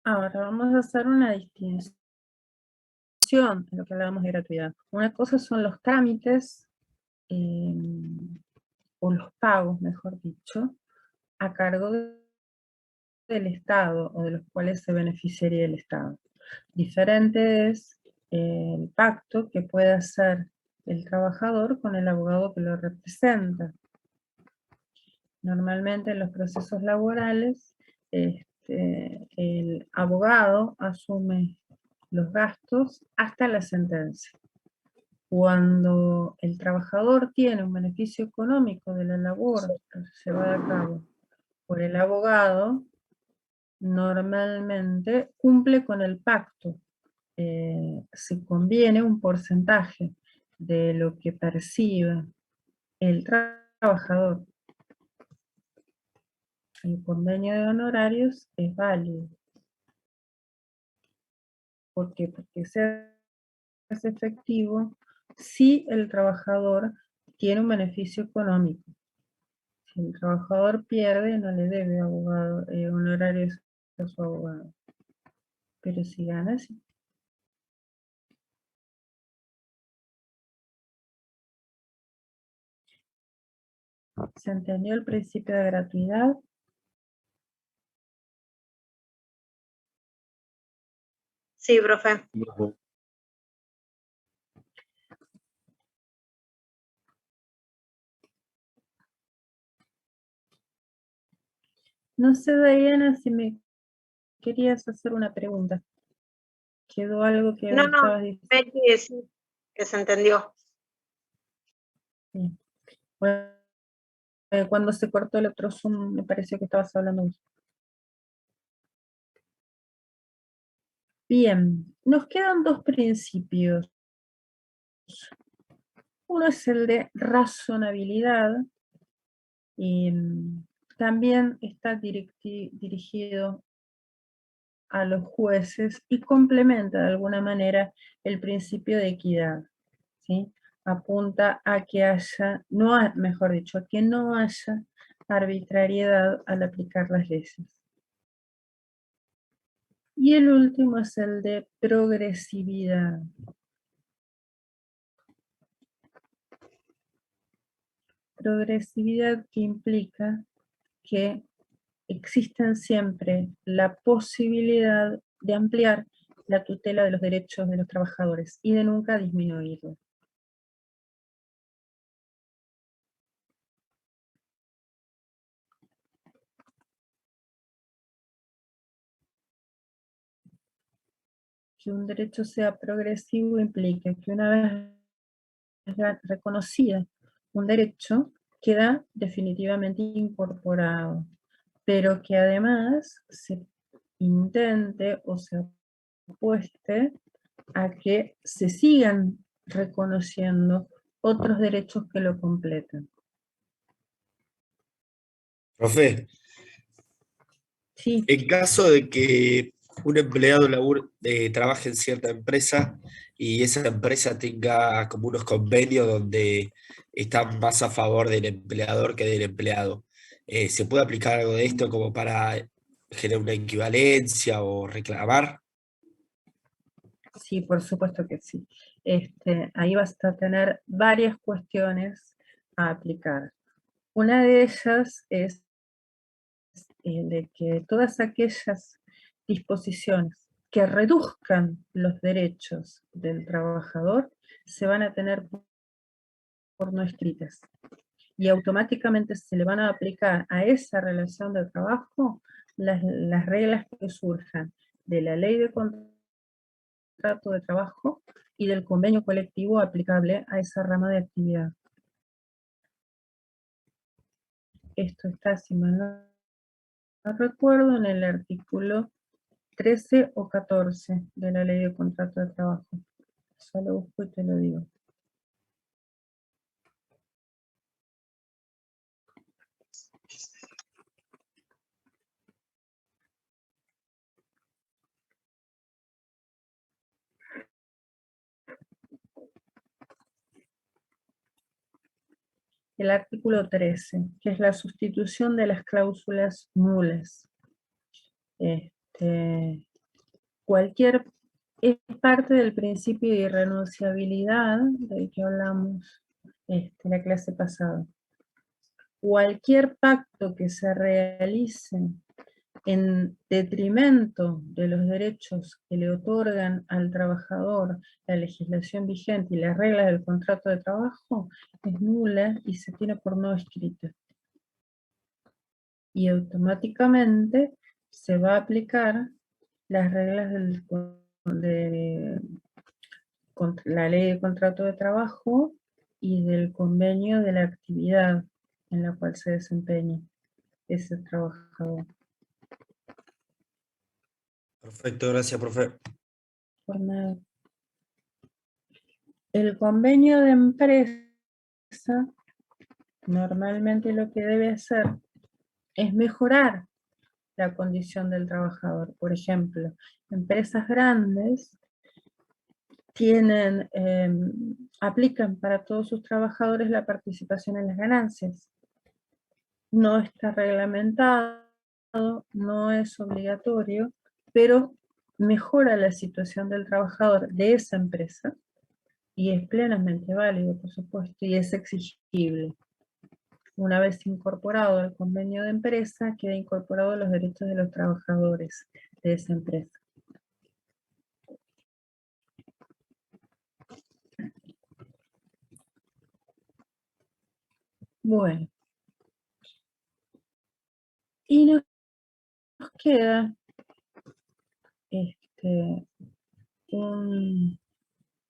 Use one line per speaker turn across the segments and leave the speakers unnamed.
Ahora vamos a hacer una distinción en lo que hablábamos de gratuidad. Una cosa son los trámites, o los pagos, mejor dicho, a cargo del Estado, o de los cuales se beneficiaría el Estado. Diferente es el pacto que puede hacer el trabajador con el abogado que lo representa. Normalmente en los procesos laborales, el abogado asume los gastos hasta la sentencia. Cuando el trabajador tiene un beneficio económico de la labor llevada a cabo por el abogado, normalmente cumple con el pacto. Se conviene un porcentaje de lo que perciba el trabajador. El convenio de honorarios es válido. ¿Por qué? Porque se hace efectivo si el trabajador tiene un beneficio económico. Si el trabajador pierde, no le debe honorarios a su abogado. Pero si gana, sí. ¿Se entendió el principio de gratuidad?
Sí, profe.
No sé, Diana, si me querías hacer una pregunta. ¿Quedó algo que
No,
estabas diciendo?
Betty, sí, que se entendió.
Sí. Bueno, cuando se cortó el otro Zoom, me pareció que estabas hablando vos. Bien, nos quedan dos principios. Uno es el de razonabilidad, y también está dirigido a los jueces y complementa de alguna manera el principio de equidad, ¿sí? Apunta a que haya, mejor dicho, a que no haya arbitrariedad al aplicar las leyes. Y el último es el de progresividad. Progresividad que implica que existen siempre la posibilidad de ampliar la tutela de los derechos de los trabajadores y de nunca disminuirlos. Que un derecho sea progresivo implica que una vez reconocida un derecho, queda definitivamente incorporado, pero que además se intente o se apueste a que se sigan reconociendo otros derechos que lo completan.
Profe,
Sí,
en caso de que un empleado trabaje en cierta empresa y esa empresa tenga como unos convenios donde están más a favor del empleador que del empleado, ¿se puede aplicar algo de esto como para generar una equivalencia o reclamar?
sí, por supuesto que sí. Ahí vas a tener varias cuestiones a aplicar. Una de ellas es de que todas aquellas disposiciones que reduzcan los derechos del trabajador se van a tener por no escritas, y automáticamente se le van a aplicar a esa relación de trabajo las reglas que surjan de la ley de contrato de trabajo y del convenio colectivo aplicable a esa rama de actividad. Esto está, si mal no recuerdo, en el artículo 13 o 14 de la ley de contrato de trabajo. Solo busco y te lo digo. El artículo 13, que es la sustitución de las cláusulas nulas. es parte del principio de irrenunciabilidad del que hablamos la clase pasada. Cualquier pacto que se realice en detrimento de los derechos que le otorgan al trabajador la legislación vigente y las reglas del contrato de trabajo es nula y se tiene por no escrita. Y automáticamente se va a aplicar las reglas de la ley de contrato de trabajo y del convenio de la actividad en la cual se desempeña ese trabajador.
Perfecto, gracias, profe.
Por nada. El convenio de empresa normalmente lo que debe hacer es mejorar la condición del trabajador. Por ejemplo, empresas grandes aplican para todos sus trabajadores la participación en las ganancias. No está reglamentado, no es obligatorio, pero mejora la situación del trabajador de esa empresa y es plenamente válido, por supuesto, y es exigible. Una vez incorporado al convenio de empresa, queda incorporado los derechos de los trabajadores de esa empresa. Bueno. Y nos queda un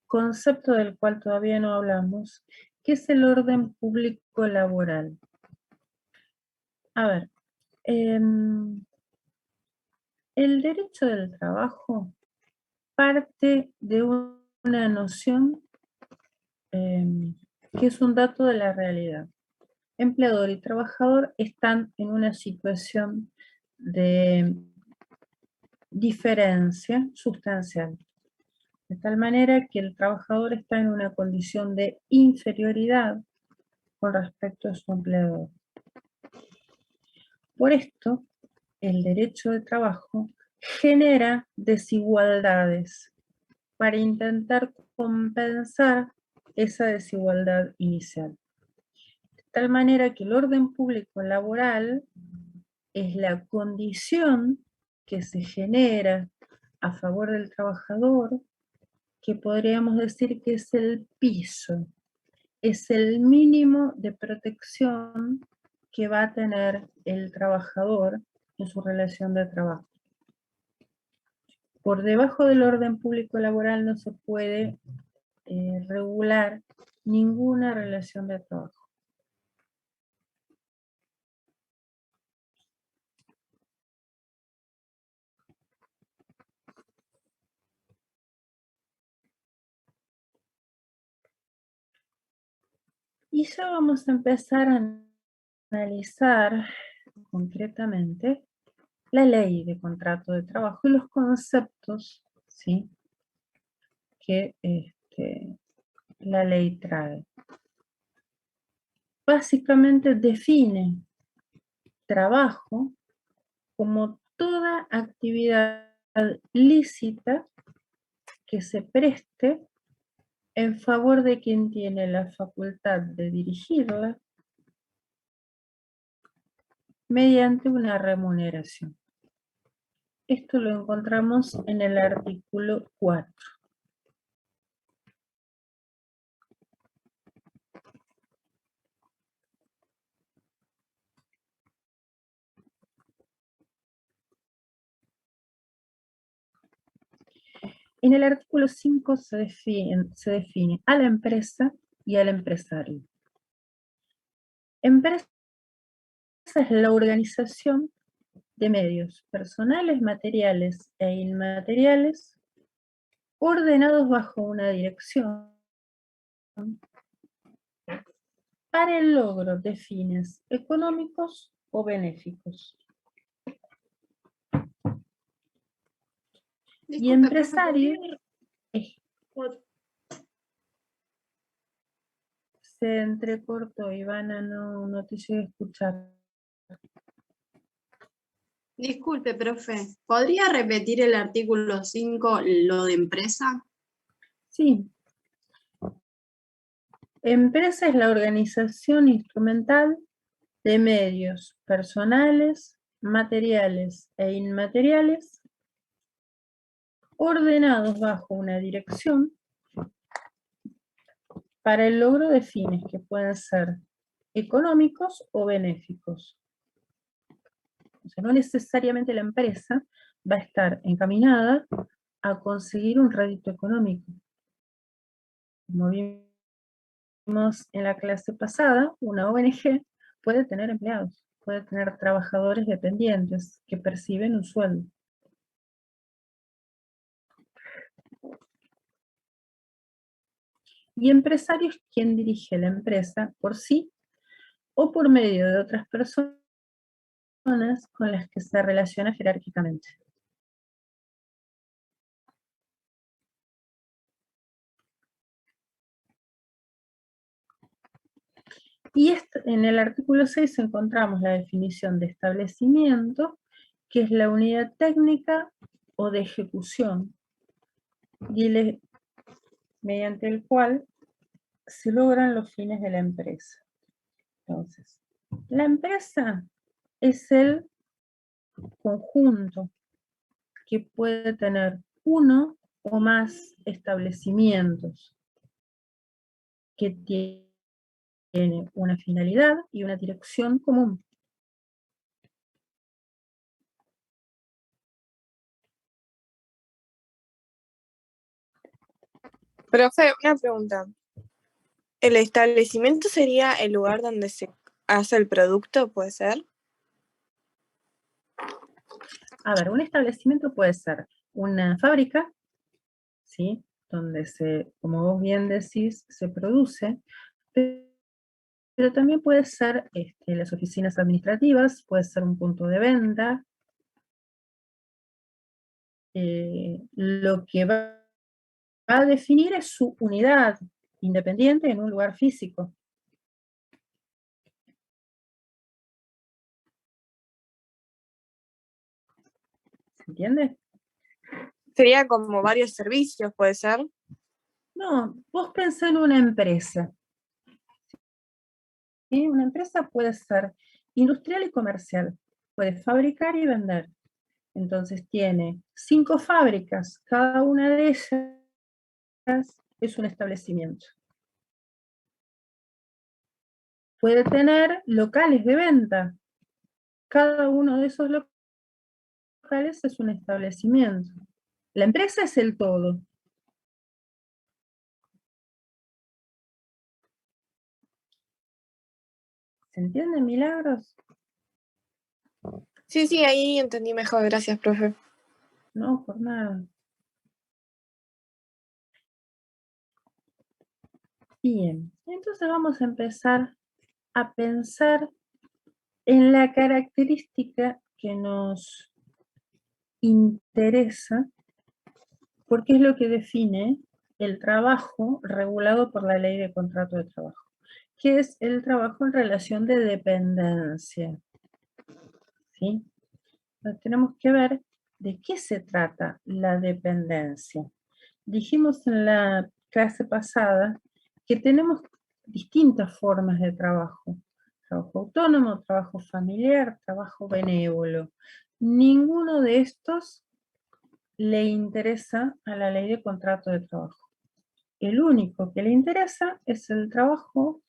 concepto del cual todavía no hablamos, que es el orden público laboral. A ver, el derecho del trabajo parte de una noción que es un dato de la realidad. Empleador y trabajador están en una situación de diferencia sustancial, de tal manera que el trabajador está en una condición de inferioridad con respecto a su empleador. Por esto, el derecho de trabajo genera desigualdades para intentar compensar esa desigualdad inicial. De tal manera que el orden público laboral es la condición que se genera a favor del trabajador, que podríamos decir que es el piso, es el mínimo de protección que va a tener el trabajador en su relación de trabajo. Por debajo del orden público laboral no se puede regular ninguna relación de trabajo. Y ya vamos a empezar a analizar concretamente la ley de contrato de trabajo y los conceptos, ¿sí?, que la ley trae. Básicamente define trabajo como toda actividad lícita que se preste en favor de quien tiene la facultad de dirigirla mediante una remuneración. Esto lo encontramos en el artículo 4. En el artículo 5 se define a la empresa y al empresario. Empresa es la organización de medios personales, materiales e inmateriales ordenados bajo una dirección para el logro de fines económicos o benéficos. Y empresario se entrecortó, Ivana, no te llegué a escuchar.
Disculpe, profe, ¿podría repetir el artículo 5, lo de empresa?
Sí. Empresa es la organización instrumental de medios personales, materiales e inmateriales ordenados bajo una dirección para el logro de fines que pueden ser económicos o benéficos. O sea, no necesariamente la empresa va a estar encaminada a conseguir un rédito económico. Como vimos en la clase pasada, una ONG puede tener empleados, puede tener trabajadores dependientes que perciben un sueldo. Y empresario es quien dirige la empresa por sí o por medio de otras personas con las que se relaciona jerárquicamente. Y en el artículo 6 encontramos la definición de establecimiento, que es la unidad técnica o de ejecución, mediante el cual se logran los fines de la empresa. Entonces, la empresa es el conjunto que puede tener uno o más establecimientos que tiene una finalidad y una dirección común.
Profe, una pregunta. ¿El establecimiento sería el lugar donde se hace el producto, puede ser?
A ver, un establecimiento puede ser una fábrica, ¿sí? Donde como vos bien decís, se produce, pero también puede ser las oficinas administrativas, puede ser un punto de venta. Lo que va a definir es su unidad independiente en un lugar físico. ¿Se entiende?
Sería como varios servicios, puede ser.
No, vos pensá en una empresa. ¿Sí? Una empresa puede ser industrial y comercial, puede fabricar y vender. Entonces tiene 5 fábricas, cada una de ellas es un establecimiento. Puede tener locales de venta, cada uno de esos locales es un establecimiento. La empresa es el todo. ¿Se entiende, Milagros?
Sí, ahí entendí mejor, gracias, profe.
No, por nada. Bien, entonces vamos a empezar a pensar en la característica que nos interesa, porque es lo que define el trabajo regulado por la Ley de Contrato de Trabajo, que es el trabajo en relación de dependencia. ¿Sí? Entonces tenemos que ver de qué se trata la dependencia. Dijimos en la clase pasada que tenemos distintas formas de trabajo. Trabajo autónomo, trabajo familiar, trabajo benévolo. Ninguno de estos le interesa a la Ley de Contrato de Trabajo. El único que le interesa es el trabajo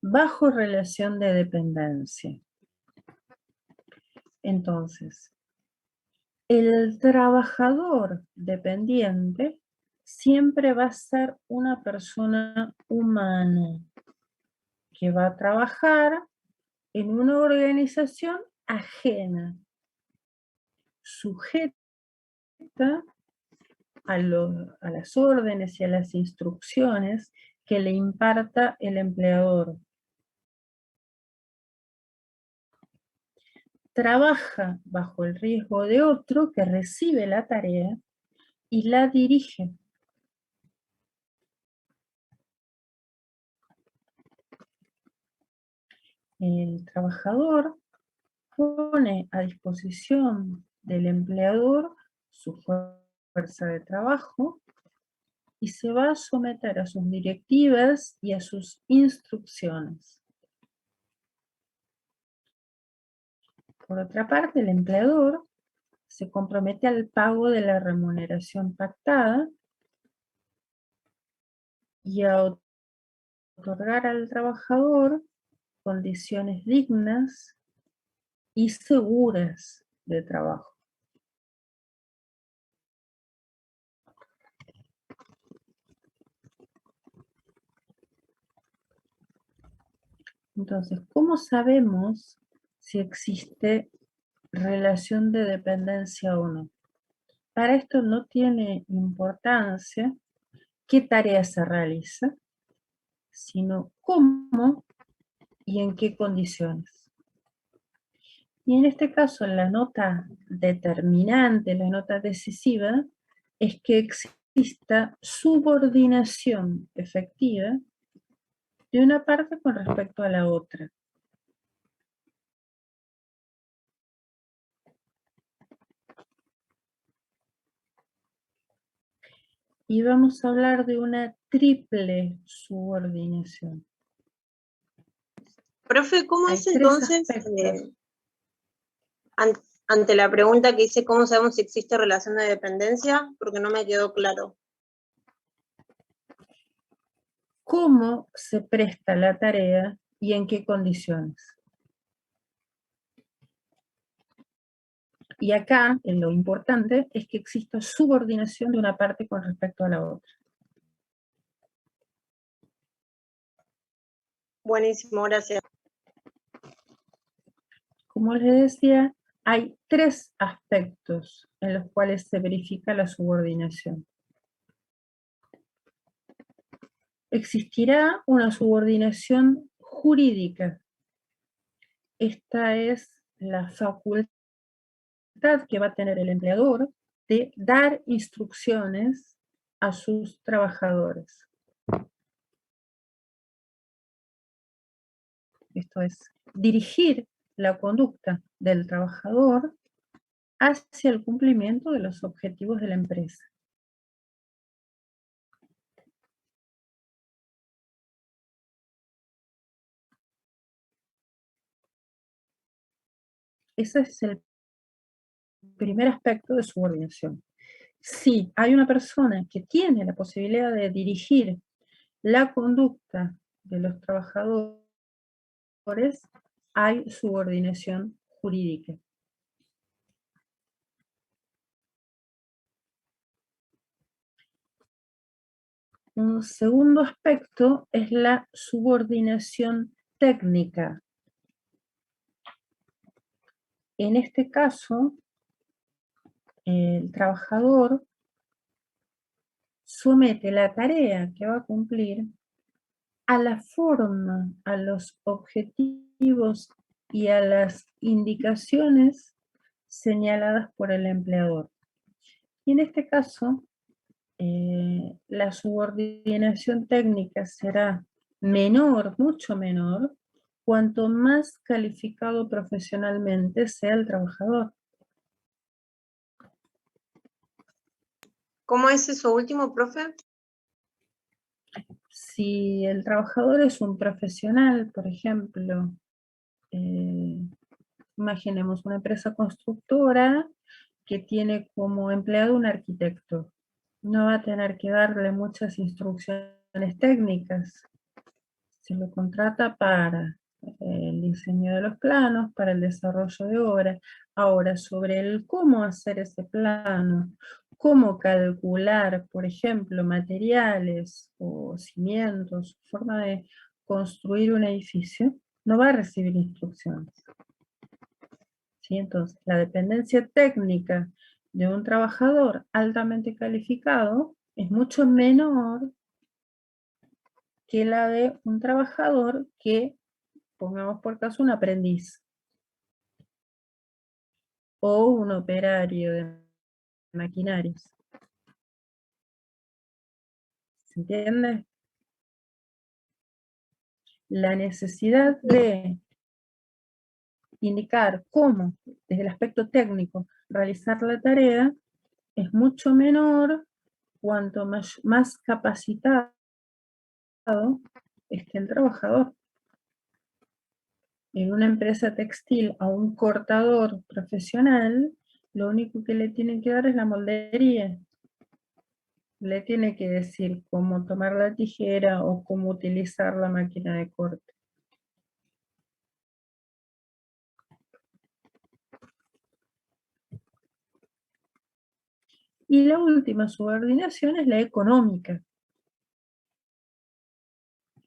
bajo relación de dependencia. Entonces, el trabajador dependiente siempre va a ser una persona humana que va a trabajar en una organización ajena, sujeta a las órdenes y a las instrucciones que le imparta el empleador. Trabaja bajo el riesgo de otro que recibe la tarea y la dirige. El trabajador pone a disposición del empleador su fuerza de trabajo y se va a someter a sus directivas y a sus instrucciones. Por otra parte, el empleador se compromete al pago de la remuneración pactada y a otorgar al trabajador condiciones dignas y seguras de trabajo. Entonces, ¿cómo sabemos si existe relación de dependencia o no? Para esto no tiene importancia qué tarea se realiza, sino cómo y en qué condiciones. Y en este caso, la nota determinante, la nota decisiva, es que exista subordinación efectiva de una parte con respecto a la otra. Y vamos a hablar de una triple subordinación.
Profe, ¿cómo
Hay
es
tres
entonces,
aspectos.
ante la pregunta que dice cómo sabemos si existe relación de dependencia? Porque no me quedó claro.
¿Cómo se presta la tarea y en qué condiciones? Y acá, lo importante es que exista subordinación de una parte con respecto a la otra.
Buenísimo, gracias.
Como les decía, hay tres aspectos en los cuales se verifica la subordinación. Existirá una subordinación jurídica. Esta es la facultad que va a tener el empleador de dar instrucciones a sus trabajadores. Esto es, dirigir la conducta del trabajador hacia el cumplimiento de los objetivos de la empresa. Ese es el primer aspecto de subordinación. Si hay una persona que tiene la posibilidad de dirigir la conducta de los trabajadores, hay subordinación jurídica. Un segundo aspecto es la subordinación técnica. En este caso, el trabajador somete la tarea que va a cumplir a la forma, a los objetivos y a las indicaciones señaladas por el empleador. Y en este caso, la subordinación técnica será menor, mucho menor, cuanto más calificado profesionalmente sea el trabajador.
¿Cómo es eso último, profe?
Si el trabajador es un profesional, por ejemplo, imaginemos una empresa constructora que tiene como empleado un arquitecto. No va a tener que darle muchas instrucciones técnicas. Se lo contrata para el diseño de los planos, para el desarrollo de obra. Ahora, sobre el cómo hacer ese plano, cómo calcular, por ejemplo, materiales o cimientos, forma de construir un edificio, no va a recibir instrucciones. ¿Sí? Entonces, la dependencia técnica de un trabajador altamente calificado es mucho menor que la de un trabajador que, pongamos por caso, un aprendiz o un operario de maquinarias. ¿Se entiende? La necesidad de indicar cómo, desde el aspecto técnico, realizar la tarea, es mucho menor cuanto más capacitado esté el trabajador. En una empresa textil a un cortador profesional, lo único que le tienen que dar es la moldería. Le tiene que decir cómo tomar la tijera o cómo utilizar la máquina de corte. Y la última subordinación es la económica.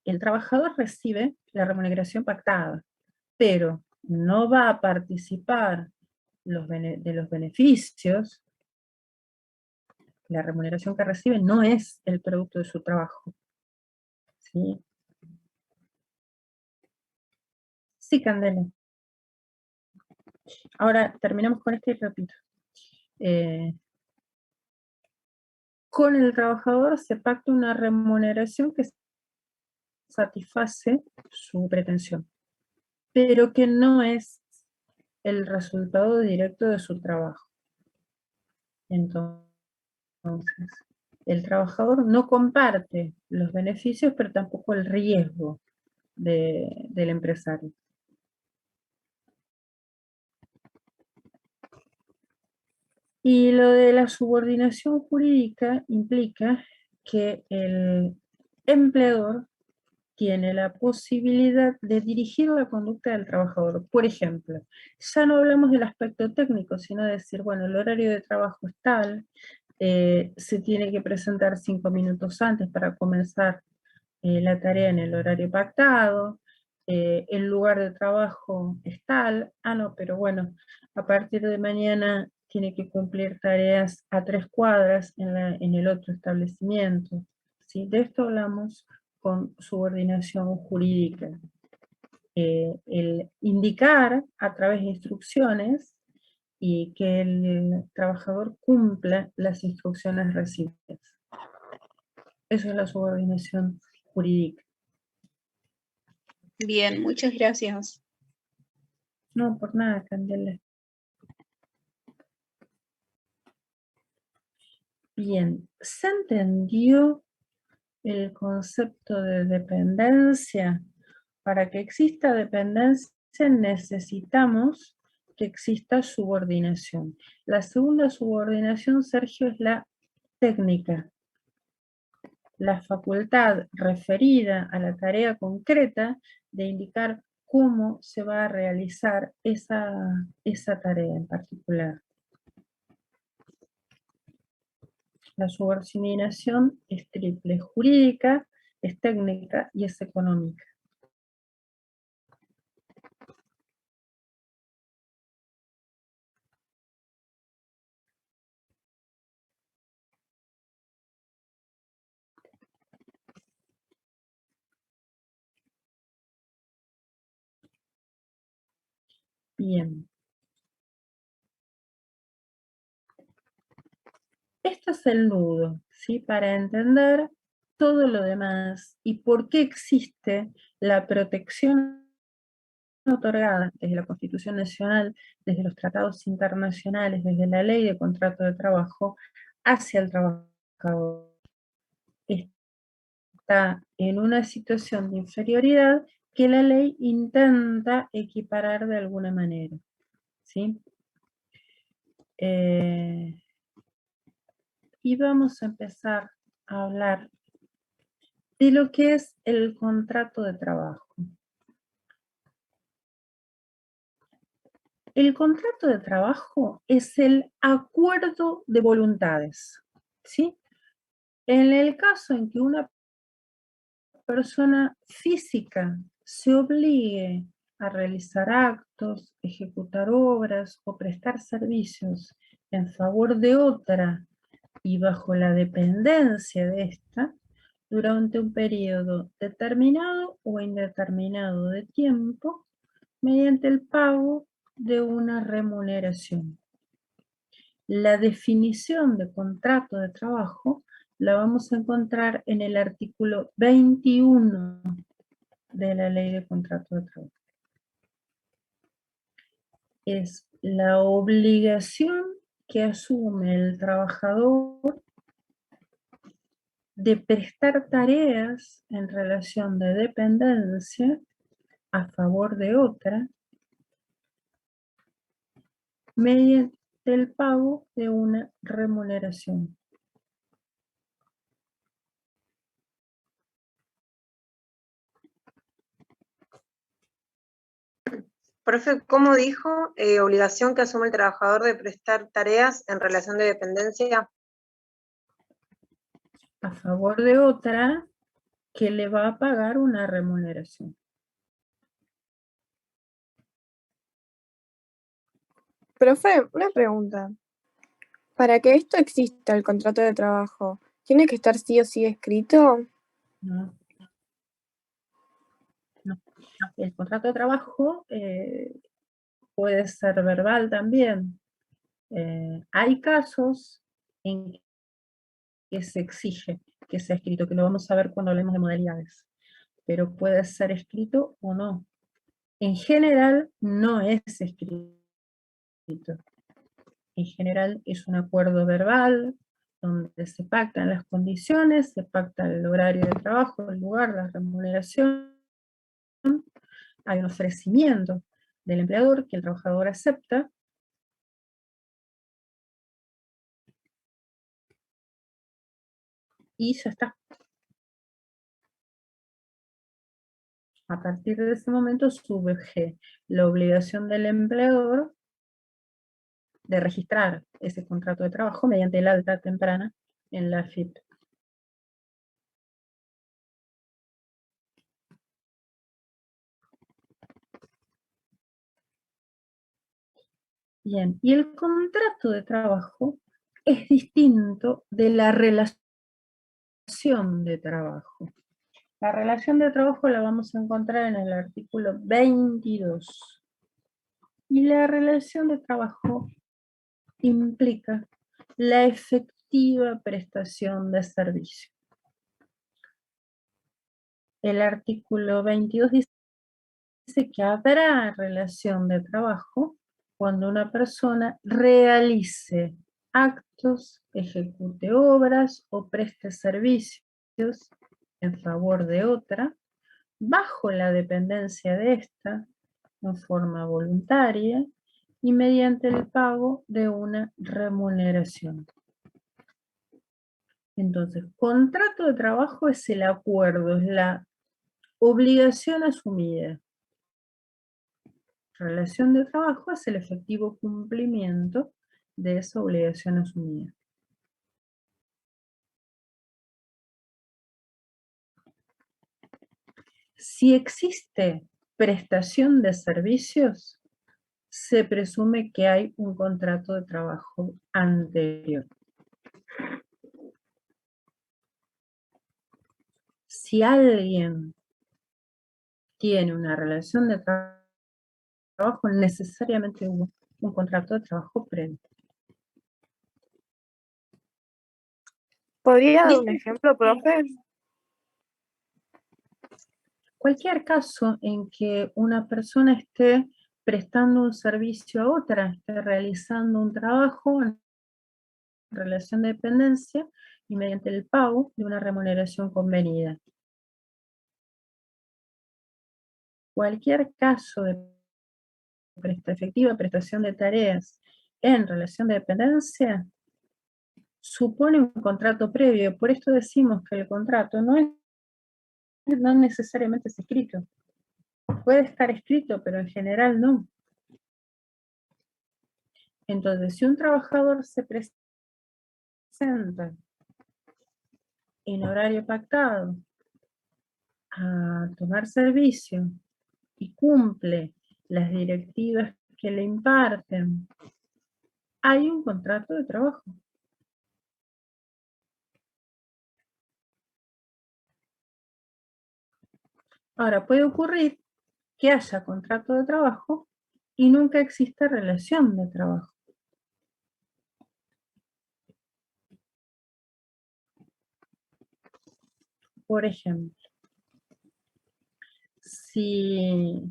El trabajador recibe la remuneración pactada, pero no va a participar de los beneficios. La remuneración que recibe no es el producto de su trabajo. ¿Sí? Sí, Candela. Ahora terminamos con este y repito. Con el trabajador se pacta una remuneración que satisface su pretensión, pero que no es el resultado directo de su trabajo. Entonces, el trabajador no comparte los beneficios, pero tampoco el riesgo del empresario. Y lo de la subordinación jurídica implica que el empleador tiene la posibilidad de dirigir la conducta del trabajador. Por ejemplo, ya no hablamos del aspecto técnico, sino de decir, bueno, el horario de trabajo es tal, se tiene que presentar 5 minutos antes para comenzar la tarea en el horario pactado, el lugar de trabajo es tal, no, pero bueno, a partir de mañana tiene que cumplir tareas a 3 cuadras en el otro establecimiento. ¿Sí? De esto hablamos con subordinación jurídica. El indicar a través de instrucciones y que el trabajador cumpla las instrucciones recibidas. Eso es la subordinación jurídica.
Bien, muchas gracias.
No, por nada, Candela. Bien, ¿se entendió el concepto de dependencia? Para que exista dependencia necesitamos que exista subordinación. La segunda subordinación, Sergio, es la técnica. La facultad referida a la tarea concreta de indicar cómo se va a realizar esa tarea en particular. La subordinación es triple, es jurídica, es técnica y es económica. Bien. Esto es el nudo, ¿sí? Para entender todo lo demás y por qué existe la protección otorgada desde la Constitución Nacional, desde los tratados internacionales, desde la Ley de Contrato de Trabajo, hacia el trabajador. Está en una situación de inferioridad que la ley intenta equiparar de alguna manera, ¿sí? Y vamos a empezar a hablar de lo que es el contrato de trabajo. El contrato de trabajo es el acuerdo de voluntades, ¿sí? En el caso en que una persona física se obligue a realizar actos, ejecutar obras o prestar servicios en favor de otra y bajo la dependencia de esta, durante un periodo determinado o indeterminado de tiempo, mediante el pago de una remuneración. La definición de contrato de trabajo la vamos a encontrar en el artículo 21 de la Ley de Contrato de Trabajo. es la obligación que asume el trabajador de prestar tareas en relación de dependencia a favor de otra mediante el pago de una remuneración.
Profe, ¿cómo dijo? Obligación que asume el trabajador de prestar tareas en relación de dependencia.
A favor de otra que le va a pagar una remuneración.
Profe, una pregunta. Para que esto exista, el contrato de trabajo, ¿tiene que estar sí o sí escrito?
No. No. El contrato de trabajo puede ser verbal también. Hay casos en que se exige que sea escrito, que lo vamos a ver cuando hablemos de modalidades, pero puede ser escrito o no. En general no es escrito. En general es un acuerdo verbal donde se pactan las condiciones, se pacta el horario de trabajo, el lugar, la remuneración, hay un ofrecimiento del empleador que el trabajador acepta y ya está. A partir de ese momento surge la obligación del empleador de registrar ese contrato de trabajo mediante el alta temprana en la AFIP. Bien, y el contrato de trabajo es distinto de la relación de trabajo. La relación de trabajo la vamos a encontrar en el artículo 22. Y la relación de trabajo implica la efectiva prestación de servicio. El artículo 22 dice que habrá relación de trabajo cuando una persona realice actos, ejecute obras o preste servicios en favor de otra, bajo la dependencia de ésta, en forma voluntaria y mediante el pago de una remuneración. Entonces, contrato de trabajo es el acuerdo, es la obligación asumida. Relación de trabajo es el efectivo cumplimiento de esa obligación asumida. Si existe prestación de servicios, se presume que hay un contrato de trabajo anterior. Si alguien tiene una relación de trabajo, necesariamente hubo un contrato de trabajo previo.
¿Podría dar un ejemplo, profe?
Cualquier caso en que una persona esté prestando un servicio a otra, esté realizando un trabajo en relación de dependencia y mediante el pago de una remuneración convenida. Cualquier caso de efectiva prestación de tareas en relación de dependencia supone un contrato previo. Por esto decimos que el contrato no necesariamente es escrito. Puede estar escrito, pero en general no. Entonces, si un trabajador se presenta en horario pactado a tomar servicio y cumple las directivas que le imparten, hay un contrato de trabajo. Ahora, puede ocurrir que haya contrato de trabajo y nunca exista relación de trabajo. Por ejemplo, si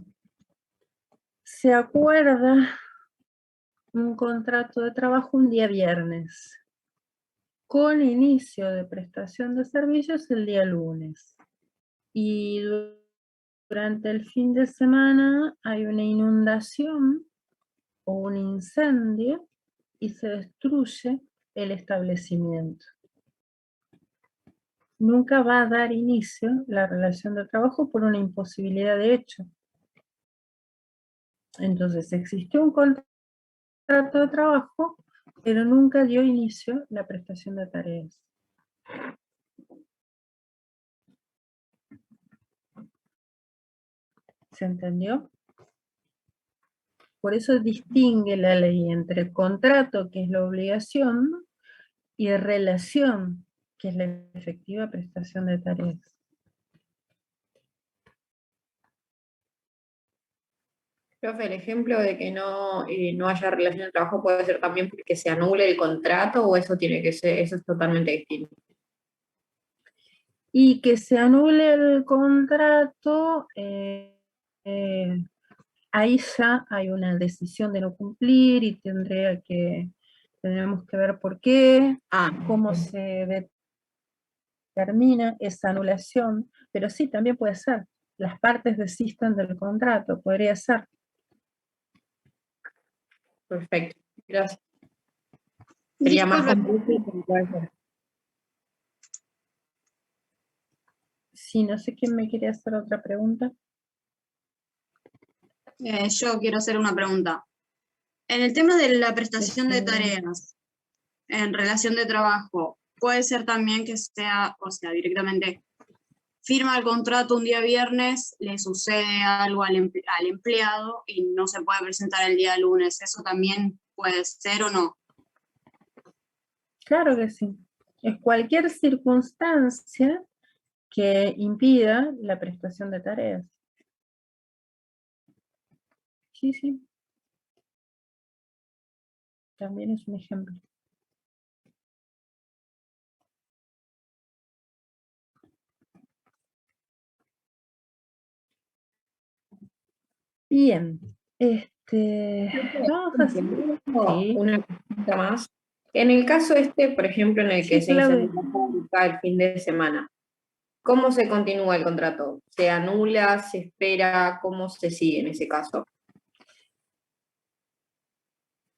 se acuerda un contrato de trabajo un día viernes, con inicio de prestación de servicios el día lunes. Y durante el fin de semana hay una inundación o un incendio y se destruye el establecimiento. Nunca va a dar inicio la relación de trabajo por una imposibilidad de hecho. Entonces existió un contrato de trabajo, pero nunca dio inicio la prestación de tareas. ¿Se entendió? Por eso distingue la ley entre contrato, que es la obligación, y relación, que es la efectiva prestación de tareas.
Profe, el ejemplo de que no haya relación de trabajo puede ser también porque se anule el contrato, o eso tiene que ser, eso es totalmente distinto.
Y que se anule el contrato, ahí ya hay una decisión de no cumplir y tendremos que ver por qué, cómo se determina esa anulación, pero sí, también puede ser. Las partes desistan del contrato, podría ser.
Perfecto, gracias. Sería más
Disculpe,
complejo, pero puede ser.
Sí, no sé quién me quiere hacer otra pregunta.
yo quiero hacer una pregunta. En el tema de la prestación de tareas en relación de trabajo, puede ser también que sea, o sea, directamente firma el contrato un día viernes, le sucede algo al empleado y no se puede presentar el día lunes. ¿Eso también puede ser o no?
Claro que sí. Es cualquier circunstancia que impida la prestación de tareas. Sí, sí. También es un ejemplo. Bien. Vamos a hacer. Sí.
Una pregunta más. En el caso por ejemplo, en el
Sí,
que se
Claudia.
incendió el fin de semana, ¿cómo se continúa el contrato? ¿Se anula? ¿Se espera? ¿Cómo se sigue en ese caso?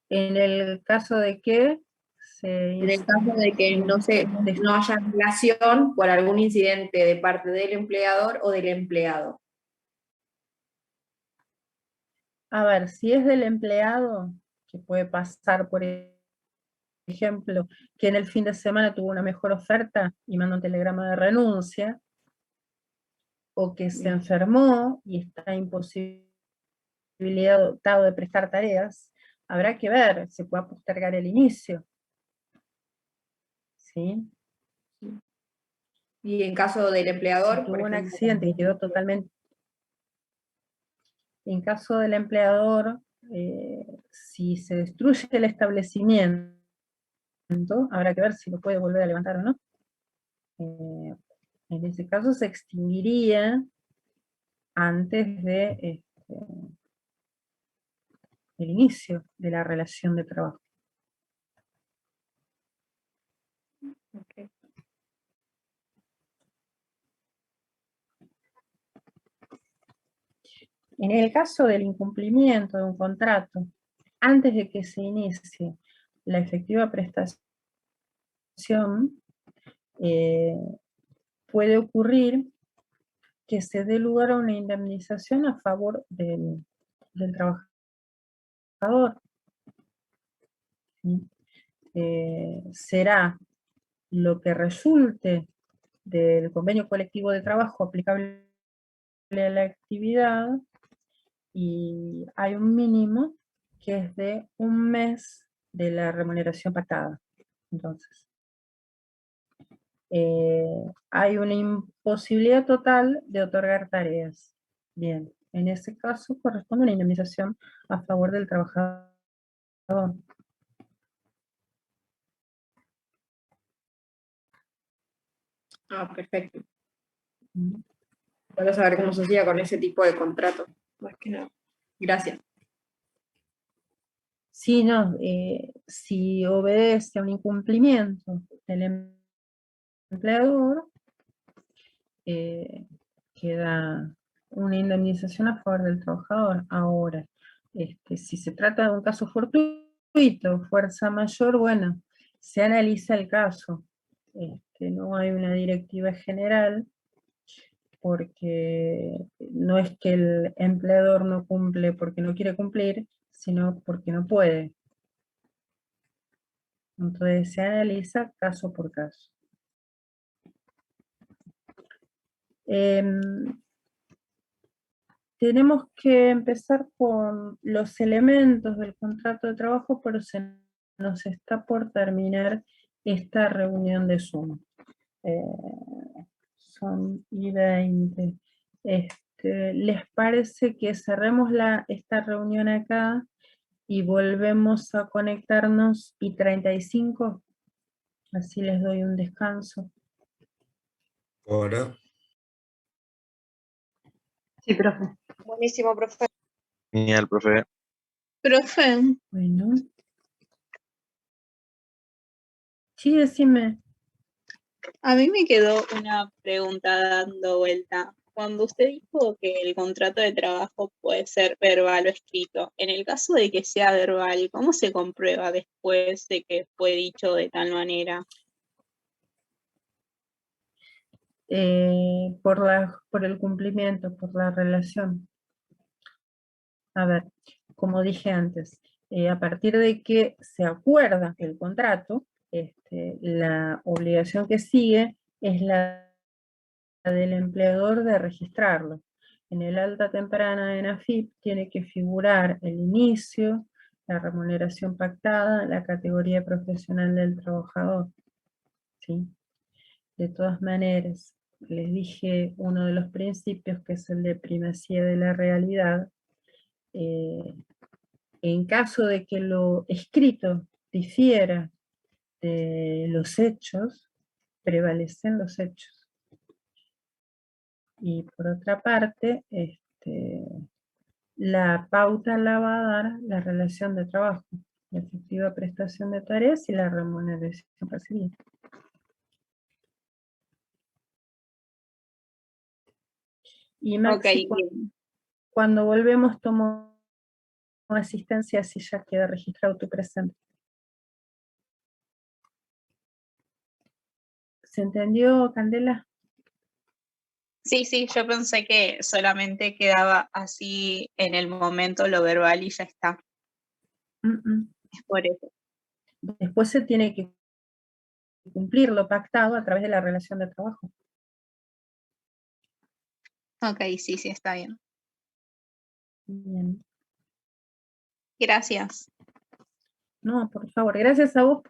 En el caso de que
En el caso de que no haya relación por algún incidente de parte del empleador o del empleado.
A ver, si es del empleado, que puede pasar, por ejemplo, que en el fin de semana tuvo una mejor oferta y manda un telegrama de renuncia, o que se enfermó y está imposibilitado de prestar tareas, habrá que ver, se puede postergar el inicio. ¿Sí?
Y en caso del empleador,
Si tuvo
por
un
ejemplo,
accidente y quedó totalmente... En caso del empleador, si se destruye el establecimiento, habrá que ver si lo puede volver a levantar o no. En ese caso se extinguiría antes de el inicio de la relación de trabajo.
okay.
En el caso del incumplimiento de un contrato, antes de que se inicie la efectiva prestación, puede ocurrir que se dé lugar a una indemnización a favor del trabajador. ¿Sí? Será lo que resulte del convenio colectivo de trabajo aplicable a la actividad, y hay un mínimo que es de un mes de la remuneración pactada. Entonces, hay una imposibilidad total de otorgar tareas. Bien, en ese caso corresponde una indemnización a favor del trabajador.
Perfecto. Para saber cómo se hacía con ese tipo de contrato. Más que nada. Gracias.
Sí, no, si obedece a un incumplimiento del empleador, queda una indemnización a favor del trabajador. Ahora, si se trata de un caso fortuito, fuerza mayor, bueno, se analiza el caso. No hay una directiva general, porque no es que el empleador no cumple porque no quiere cumplir, sino porque no puede. Entonces se analiza caso por caso. Tenemos que empezar con los elementos del contrato de trabajo, pero se nos está por terminar esta reunión de Zoom. Son y 20. ¿Les parece que cerremos esta reunión acá y volvemos a conectarnos y 35? Así les doy un descanso.
Bueno,
Sí, profe.
Buenísimo, profe.
Genial, profe.
Profe,
Bueno. Sí, decime.
a mí me quedó una pregunta dando vuelta. Cuando usted dijo que el contrato de trabajo puede ser verbal o escrito, en el caso de que sea verbal, ¿cómo se comprueba después de que fue dicho de tal manera?
Por el cumplimiento, por la relación. A ver, como dije antes, a partir de que se acuerda el contrato, la obligación que sigue es la del empleador de registrarlo. En el alta temprana de NAFIP tiene que figurar el inicio, la remuneración pactada, la categoría profesional del trabajador. ¿Sí? De todas maneras, les dije uno de los principios, que es el de primacía de la realidad. En caso de que lo escrito difiera de los hechos, prevalecen los hechos. Y por otra parte, la pauta la va a dar la relación de trabajo, la efectiva prestación de tareas y la remuneración recibida. Y Maxi,
Ok, bien.
cuando volvemos tomo asistencia si ya queda registrado tu presente. ¿Se entendió, Candela?
Sí, yo pensé que solamente quedaba así en el momento lo verbal y ya está. Es por eso.
Después se tiene que cumplir lo pactado a través de la relación de trabajo.
Ok, sí, está bien.
Bien.
Gracias.
No, por favor, gracias a vos